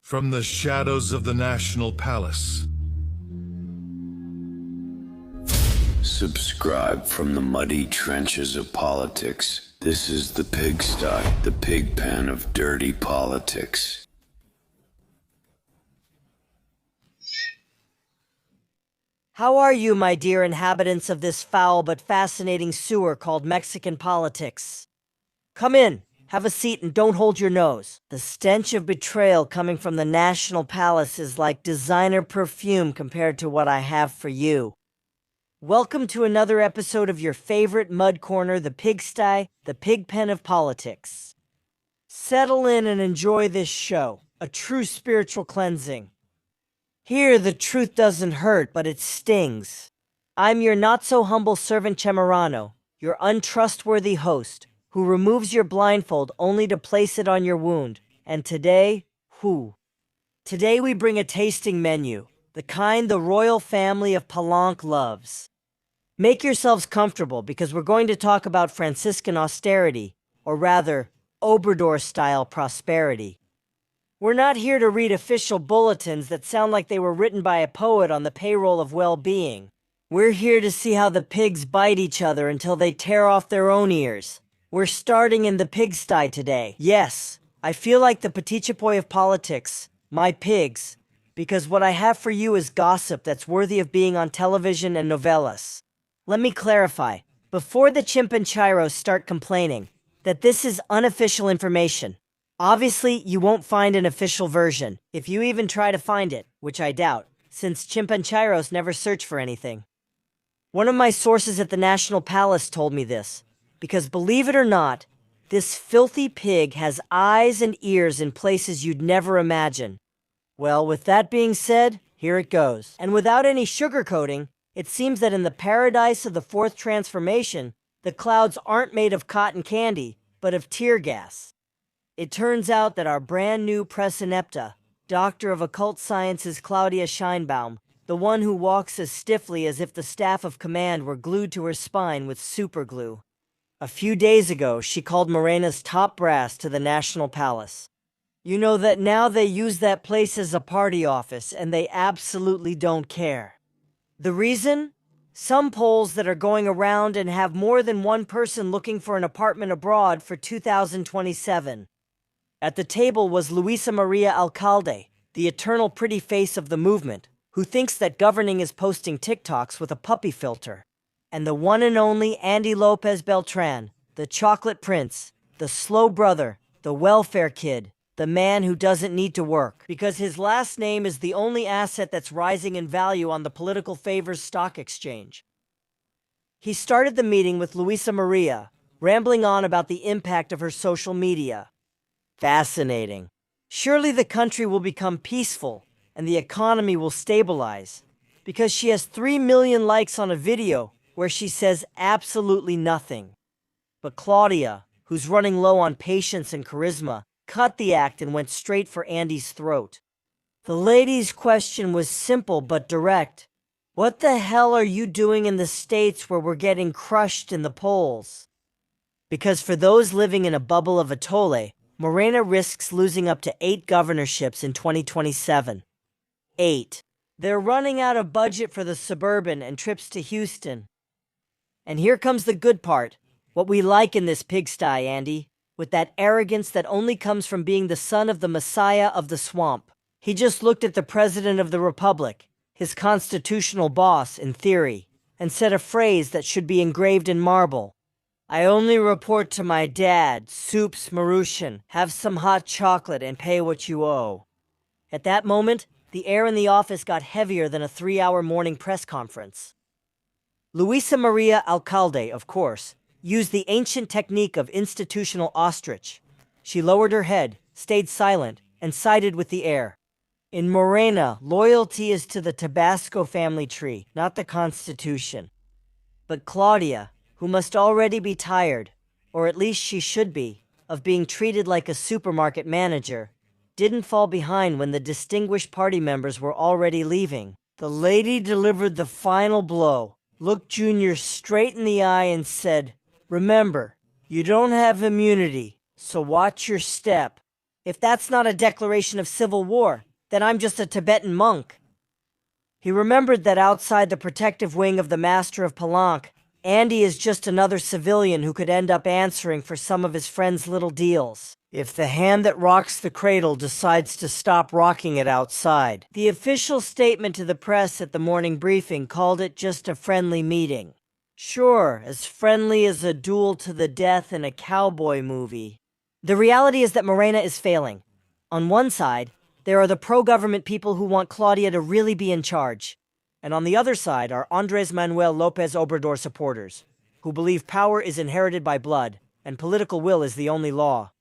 From the shadows of the National Palace. Subscribe from the muddy trenches of politics. This is the pigsty, the pig pen of dirty politics. How are you, my dear inhabitants of this foul but fascinating sewer called Mexican politics? Come in, have a seat, and don't hold your nose. The stench of betrayal coming from the National Palace is like designer perfume compared to what I have for you. Welcome to another episode of your favorite mud corner, the pigsty, the pig pen of politics. Settle in and enjoy this show, a true spiritual cleansing. Here, the truth doesn't hurt, but it stings. I'm your not-so-humble servant Chemirano, your untrustworthy host, who removes your blindfold only to place it on your wound. And today, Today we bring a tasting menu, the kind the royal family of Palenque loves. Make yourselves comfortable because we're going to talk about Franciscan austerity, or rather, Obrador-style prosperity. We're not here to read official bulletins that sound like they were written by a poet on the payroll of well-being. We're here to see how the pigs bite each other until they tear off their own ears. We're starting in the pigsty today. Yes, I feel like the petit chapeau of politics, my pigs, because what I have for you is gossip that's worthy of being on television and novellas. Let me clarify, before the chimpanchiros start complaining, that this is unofficial information. Obviously, you won't find an official version, if you even try to find it, which I doubt, since chimpanchiros never search for anything. One of my sources at the National Palace told me this, because believe it or not, this filthy pig has eyes and ears in places you'd never imagine. Well, with that being said, here it goes. And without any sugarcoating, it seems that in the paradise of the fourth transformation, the clouds aren't made of cotton candy, but of tear gas. It turns out that our brand new press inepta, Doctor of Occult Sciences Claudia Scheinbaum, the one who walks as stiffly as if the staff of command were glued to her spine with superglue. A few days ago, she called Morena's top brass to the National Palace. You know that now they use that place as a party office, and they absolutely don't care. The reason? Some polls that are going around and have more than one person looking for an apartment abroad for 2027. At the table was Luisa Maria Alcalde, the eternal pretty face of the movement, who thinks that governing is posting TikToks with a puppy filter. And the one and only Andy Lopez Beltran, the chocolate prince, the slow brother, the welfare kid, the man who doesn't need to work, because his last name is the only asset that's rising in value on the political favors stock exchange. He started the meeting with Luisa Maria, rambling on about the impact of her social media. Fascinating. Surely the country will become peaceful and the economy will stabilize, because she has 3 million likes on a video where she says absolutely nothing. But Claudia, who's running low on patience and charisma, cut the act and went straight for Andy's throat. The lady's question was simple but direct. What the hell are you doing in the states where we're getting crushed in the polls? Because for those living in a bubble of Atole, Morena risks losing up to 8 governorships in 2027. 8. They're running out of budget for the suburban and trips to Houston. And here comes the good part, what we like in this pigsty, Andy, with that arrogance that only comes from being the son of the Messiah of the swamp. He just looked at the President of the Republic, his constitutional boss in theory, and said a phrase that should be engraved in marble. I only report to my dad, Soups Marushan, have some hot chocolate and pay what you owe. At that moment, the air in the office got heavier than a 3-hour morning press conference. Luisa Maria Alcalde, of course, used the ancient technique of institutional ostrich. She lowered her head, stayed silent, and sided with the air. In Morena, loyalty is to the Tabasco family tree, not the Constitution. But Claudia, who must already be tired, or at least she should be, of being treated like a supermarket manager, didn't fall behind when the distinguished party members were already leaving. The lady delivered the final blow, looked Junior straight in the eye and said, "Remember, you don't have immunity, so watch your step. If that's not a declaration of civil war, then I'm just a Tibetan monk. He remembered that outside the protective wing of the Master of Palanque, Andy is just another civilian who could end up answering for some of his friend's little deals if the hand that rocks the cradle decides to stop rocking it outside. The official statement to the press at the morning briefing called it just a friendly meeting. Sure, as friendly as a duel to the death in a cowboy movie. The reality is that Morena is failing. On one side, there are the pro-government people who want Claudia to really be in charge. And on the other side are Andres Manuel Lopez Obrador supporters, who believe power is inherited by blood, and political will is the only law.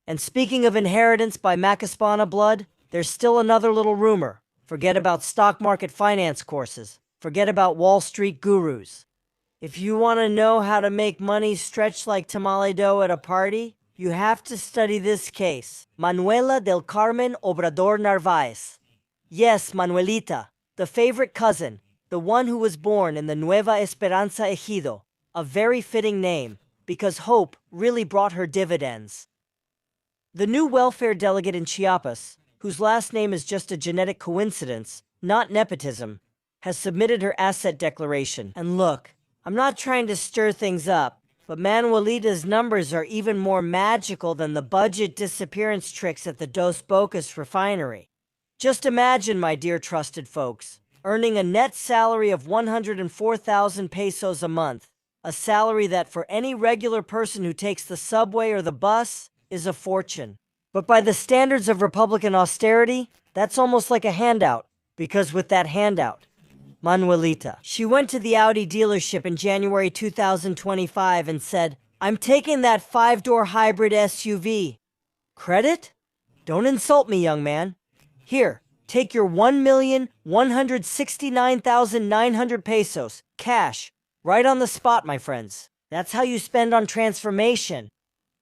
And speaking of inheritance by Macaspana blood, there's still another little rumor. Forget about stock market finance courses. Forget about Wall Street gurus. If you want to know how to make money stretch like tamale dough at a party, you have to study this case. Manuela del Carmen Obrador Narvaez. Yes, Manuelita, the favorite cousin, the one who was born in the Nueva Esperanza Ejido, a very fitting name, because hope really brought her dividends. The new welfare delegate in Chiapas, whose last name is just a genetic coincidence, not nepotism, has submitted her asset declaration. And look, I'm not trying to stir things up, but Manuelita's numbers are even more magical than the budget disappearance tricks at the Dos Bocas refinery. Just imagine, my dear trusted folks, earning a net salary of 104,000 pesos a month, a salary that for any regular person who takes the subway or the bus is a fortune. But by the standards of Republican austerity, that's almost like a handout, because with that handout, Manuelita, she went to the Audi dealership in January 2025 and said, "I'm taking that 5-door hybrid SUV. Credit? Don't insult me, young man. Here, take your 1,169,900 pesos, cash, right on the spot, my friends. That's how you spend on transformation,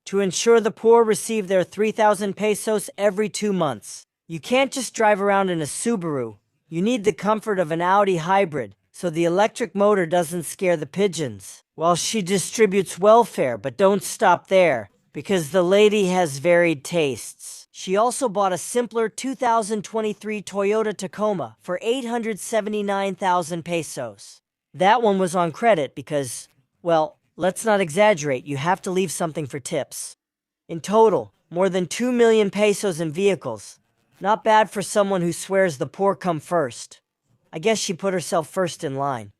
to ensure the poor receive their 3,000 pesos every 2 months. You can't just drive around in a Subaru. You need the comfort of an Audi hybrid, so the electric motor doesn't scare the pigeons. While she distributes welfare, but don't stop there, because the lady has varied tastes. She also bought a simpler 2023 Toyota Tacoma for 879,000 pesos. That one was on credit because, well, let's not exaggerate, you have to leave something for tips. In total, more than 2 million pesos in vehicles. Not bad for someone who swears the poor come first. I guess she put herself first in line.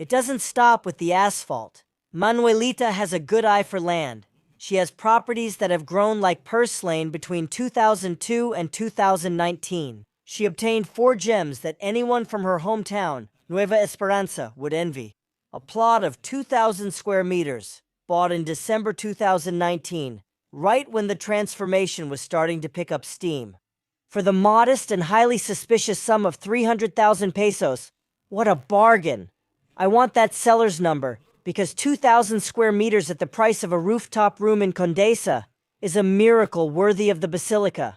It doesn't stop with the asphalt. Manuelita has a good eye for land. She has properties that have grown like purslane between 2002 and 2019. She obtained 4 gems that anyone from her hometown, Nueva Esperanza, would envy. A plot of 2,000 square meters, bought in December 2019, right when the transformation was starting to pick up steam. For the modest and highly suspicious sum of 300,000 pesos, what a bargain! I want that seller's number, because 2,000 square meters at the price of a rooftop room in Condesa is a miracle worthy of the Basilica.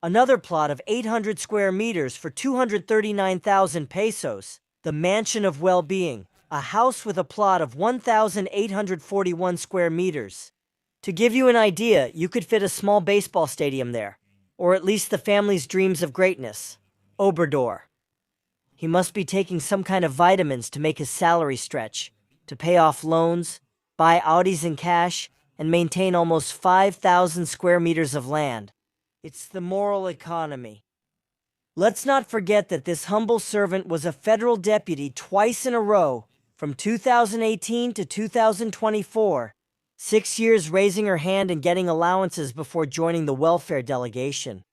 Another plot of 800 square meters for 239,000 pesos, the Mansion of Well-Being, a house with a plot of 1,841 square meters. To give you an idea, you could fit a small baseball stadium there, or at least the family's dreams of greatness. Obrador. He must be taking some kind of vitamins to make his salary stretch, to pay off loans, buy Audis in cash, and maintain almost 5,000 square meters of land. It's the moral economy. Let's not forget that this humble servant was a federal deputy twice in a row, from 2018 to 2024, 6 years raising her hand and getting allowances before joining the welfare delegation.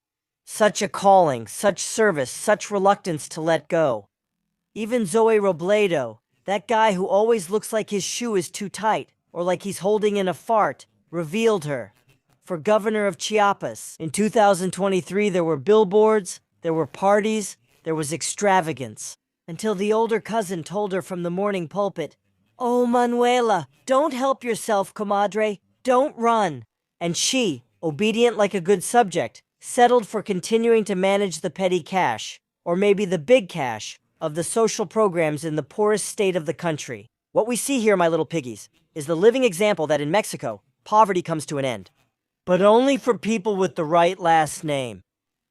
Such a calling, such service, such reluctance to let go. Even Zoe Robledo, that guy who always looks like his shoe is too tight, or like he's holding in a fart, revealed her. For governor of Chiapas, in 2023 there were billboards, there were parties, there was extravagance, until the older cousin told her from the morning pulpit, "Oh, Manuela, don't help yourself, comadre, don't run." And she, obedient like a good subject, settled for continuing to manage the petty cash, or maybe the big cash, of the social programs in the poorest state of the country. What we see here, my little piggies, is the living example that in Mexico, poverty comes to an end. but only for people with the right last name.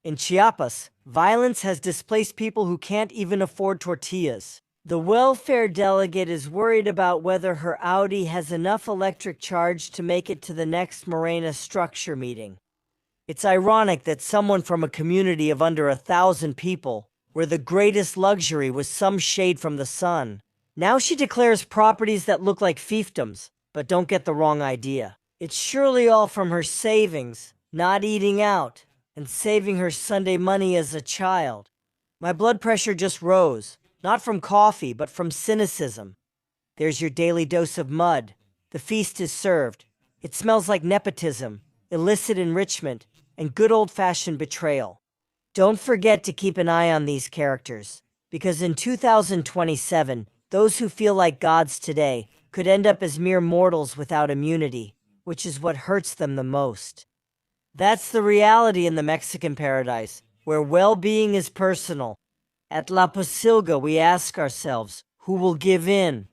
In Chiapas, violence has displaced people who can't even afford tortillas. The welfare delegate is worried about whether her Audi has enough electric charge to make it to the next Morena structure meeting. It's ironic that someone from a community of under 1,000 people, where the greatest luxury was some shade from the sun, now she declares properties that look like fiefdoms, but don't get the wrong idea. It's surely all from her savings, not eating out, and saving her Sunday money as a child. My blood pressure just rose, not from coffee, but from cynicism. There's your daily dose of mud. The feast is served. It smells like nepotism, illicit enrichment, and good old-fashioned betrayal. Don't forget to keep an eye on these characters, because in 2027, those who feel like gods today could end up as mere mortals without immunity, which is what hurts them the most. That's the reality in the Mexican paradise, where well-being is personal. At La Posilga, we ask ourselves, who will give in?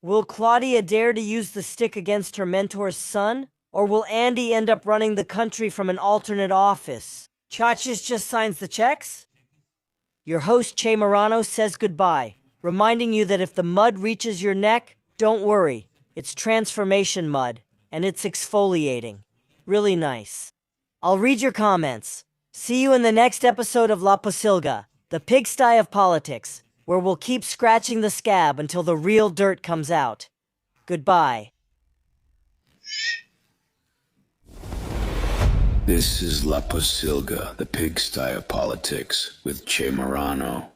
Will Claudia dare to use the stick against her mentor's son? Or will Andy end up running the country from an alternate office? Chachas just signs the checks? Your host, Che Morano, says goodbye, reminding you that if the mud reaches your neck, don't worry. It's transformation mud, and it's exfoliating. Really nice. I'll read your comments. See you in the next episode of La Posilga, the pigsty of politics, where we'll keep scratching the scab until the real dirt comes out. Goodbye. This is La Posilga, the pigsty of politics, with Che Morano.